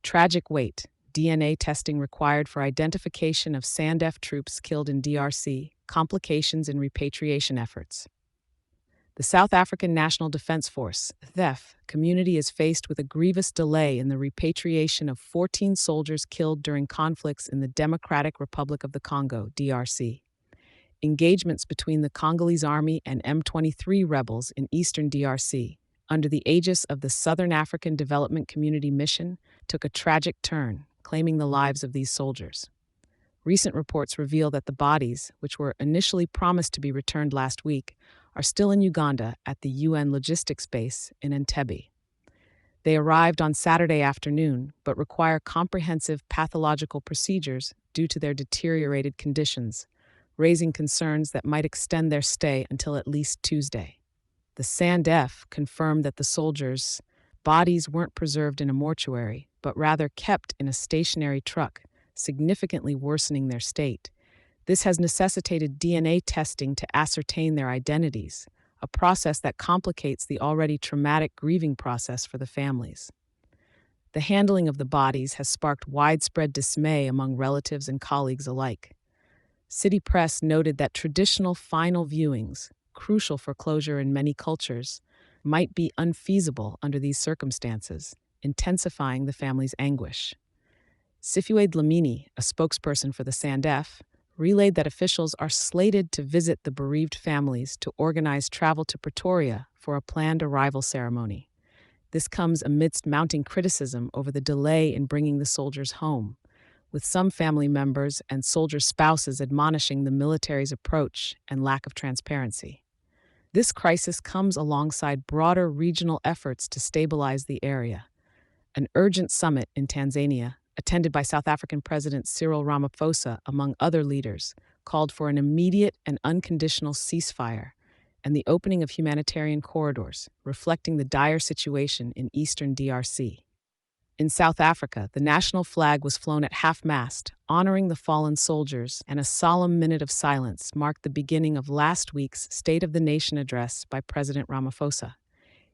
Tragic wait. DNA testing required for identification of SANDF troops killed in DRC. Complications in repatriation efforts. The South African National Defense Force, (SANDF) community is faced with a grievous delay in the repatriation of 14 soldiers killed during conflicts in the Democratic Republic of the Congo, DRC. Engagements between the Congolese army and M23 rebels in eastern DRC, under the aegis of the Southern African Development Community Mission, took a tragic turn, claiming the lives of these soldiers. Recent reports reveal that the bodies, which were initially promised to be returned last week, are still in Uganda at the UN logistics base in Entebbe. They arrived on Saturday afternoon, but require comprehensive pathological procedures due to their deteriorated conditions, raising concerns that might extend their stay until at least Tuesday. The SANDF confirmed that the soldiers' bodies weren't preserved in a mortuary, but rather kept in a stationary truck, significantly worsening their state. This has necessitated DNA testing to ascertain their identities, a process that complicates the already traumatic grieving process for the families. The handling of the bodies has sparked widespread dismay among relatives and colleagues alike. City press noted that traditional final viewings, crucial for closure in many cultures, might be unfeasible under these circumstances, intensifying the family's anguish. Sifue Dlamini, a spokesperson for the SANDF, relayed that officials are slated to visit the bereaved families to organize travel to Pretoria for a planned arrival ceremony. This comes amidst mounting criticism over the delay in bringing the soldiers home, with some family members and soldier spouses admonishing the military's approach and lack of transparency. This crisis comes alongside broader regional efforts to stabilize the area. An urgent summit in Tanzania, attended by South African President Cyril Ramaphosa, among other leaders, called for an immediate and unconditional ceasefire and the opening of humanitarian corridors, reflecting the dire situation in eastern DRC. In South Africa, the national flag was flown at half-mast, honoring the fallen soldiers, and a solemn minute of silence marked the beginning of last week's State of the Nation address by President Ramaphosa.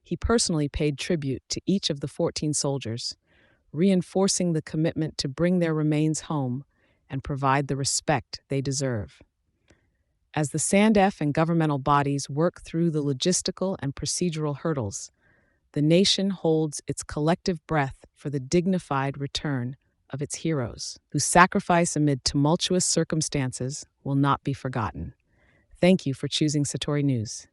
He personally paid tribute to each of the 14 soldiers, reinforcing the commitment to bring their remains home and provide the respect they deserve. As the SANDF and governmental bodies work through the logistical and procedural hurdles, the nation holds its collective breath for the dignified return of its heroes, whose sacrifice amid tumultuous circumstances will not be forgotten. Thank you for choosing Satori News.